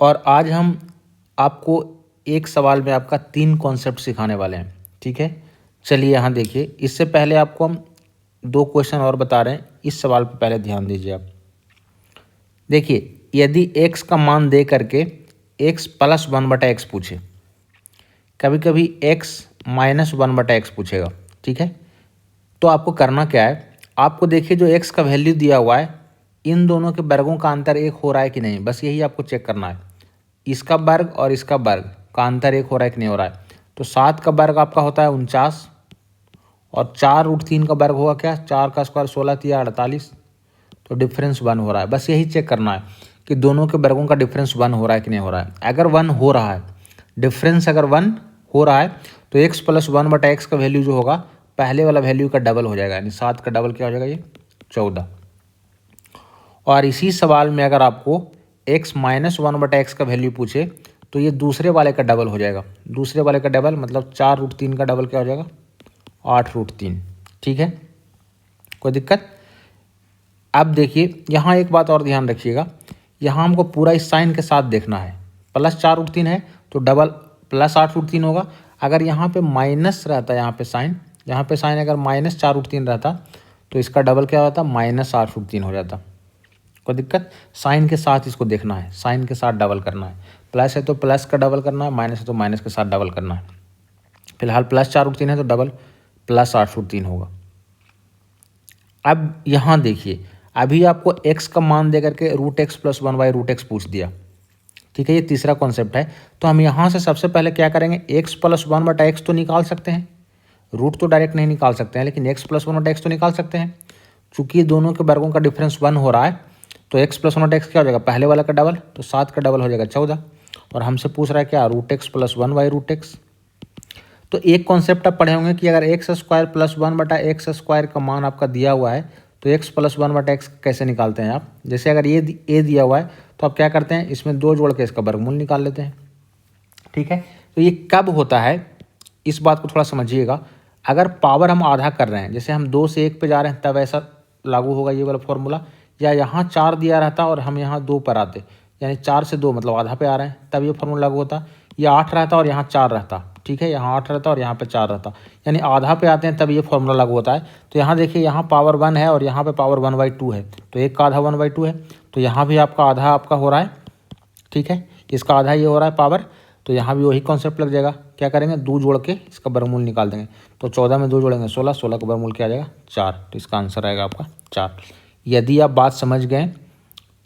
और आज हम आपको एक सवाल में आपका 3 कॉन्सेप्ट सिखाने वाले हैं। ठीक है, चलिए यहाँ देखिए। इससे पहले आपको हम 2 क्वेश्चन और बता रहे हैं, इस सवाल पर पहले ध्यान दीजिए आप। देखिए, यदि x का मान दे करके x + 1/x पूछे, कभी कभी x - 1/x पूछेगा। ठीक है, तो आपको करना क्या है, आपको देखिए जो x का वैल्यू दिया हुआ है, इन दोनों के वर्गों का अंतर 1 हो रहा है कि नहीं, बस यही आपको चेक करना है। इसका वर्ग और इसका वर्ग का अंतर 1 हो रहा है कि नहीं हो रहा है। तो 7 का वर्ग आपका होता है 49 और 4√3 का वर्ग होगा क्या, 4 का स्क्वायर 16 × 48, तो डिफरेंस 1 हो रहा है। बस यही चेक करना है कि दोनों के वर्गों का डिफरेंस 1 हो रहा है कि नहीं हो रहा है। अगर 1 हो रहा है, डिफरेंस अगर 1 हो रहा है, तो x + 1/x का वैल्यू जो होगा पहले वाला वैल्यू का डबल हो जाएगा, यानी 7 का डबल क्या हो जाएगा, ये 14। और इसी सवाल में अगर आपको x - 1/x का वैल्यू पूछे, तो ये दूसरे वाले का डबल हो जाएगा। दूसरे वाले का डबल मतलब 4√3 का डबल क्या हो जाएगा, 8√3। ठीक है, कोई दिक्कत। अब देखिए यहाँ एक बात और ध्यान रखिएगा, यहाँ हमको पूरा इस साइन के साथ देखना है। +4√3 है तो डबल +8√3 होगा। अगर यहाँ पे माइनस रहता, यहाँ पे साइन अगर -4√3 रहता, तो इसका डबल क्या होता, -8√3 हो जाता। कोई दिक्कत। साइन के साथ इसको देखना है, साइन के साथ डबल करना है। प्लस है तो प्लस का डबल करना है, माइनस है तो माइनस के साथ डबल करना है। फिलहाल +4√3 है तो डबल +8√3 होगा। अब यहाँ देखिए, अभी आपको x का मान दे करके √x + 1/√x पूछ दिया। ठीक है, ये तीसरा कॉन्सेप्ट है। तो हम यहाँ से सबसे पहले क्या करेंगे, x + 1/x तो निकाल सकते हैं। रूट तो डायरेक्ट नहीं निकाल सकते हैं, लेकिन x + 1/x तो निकाल सकते हैं। चूँकि दोनों के वर्गों का डिफरेंस 1 हो रहा है, तो x + 1/x क्या हो जाएगा, पहले वाला का डबल, तो 7 का डबल हो जाएगा 14। और हमसे पूछ रहा है क्या, √x + 1/√x। तो एक कॉन्सेप्ट आप पढ़े होंगे कि अगर x² + 1/x² का मान आपका दिया हुआ है, तो x + 1/x कैसे निकालते हैं आप। जैसे अगर ये a दिया हुआ है, तो आप क्या करते हैं, इसमें 2 जोड़ के इसका वर्गमूल निकाल लेते हैं। ठीक है, तो ये कब होता है, इस बात को थोड़ा समझिएगा। अगर पावर हम आधा कर रहे हैं, जैसे हम 2 से 1 पे जा रहे हैं, तब ऐसा लागू होगा ये वाला फॉर्मूला। या यहाँ 4 दिया रहता और हम यहाँ 2 पर आते, यानी 4 से 2 मतलब आधा पे आ रहे हैं, तब ये फॉर्मूला लागू होता। या 8 रहता और यहाँ 4 रहता, ठीक है, यहाँ 8 रहता और यहाँ पे 4 रहता, यानी आधा पे आते हैं तब ये फॉर्मूला लागू होता है। तो यहाँ देखिए, यहाँ पावर 1 है और यहाँ पे पावर 1/2 है, तो एक का आधा 1/2 है, तो यहाँ भी आपका आधा आपका हो रहा है। ठीक है, इसका आधा ये हो रहा है पावर, तो यहाँ भी वही कॉन्सेप्ट लग जाएगा। क्या करेंगे, 2 जोड़ के इसका वर्गमूल निकाल देंगे। तो 14 में 2 जोड़ेंगे 16, 16 का वर्गमूल क्या आ जाएगा, 4। तो इसका आंसर आएगा आपका 4। यदि आप बात समझ गए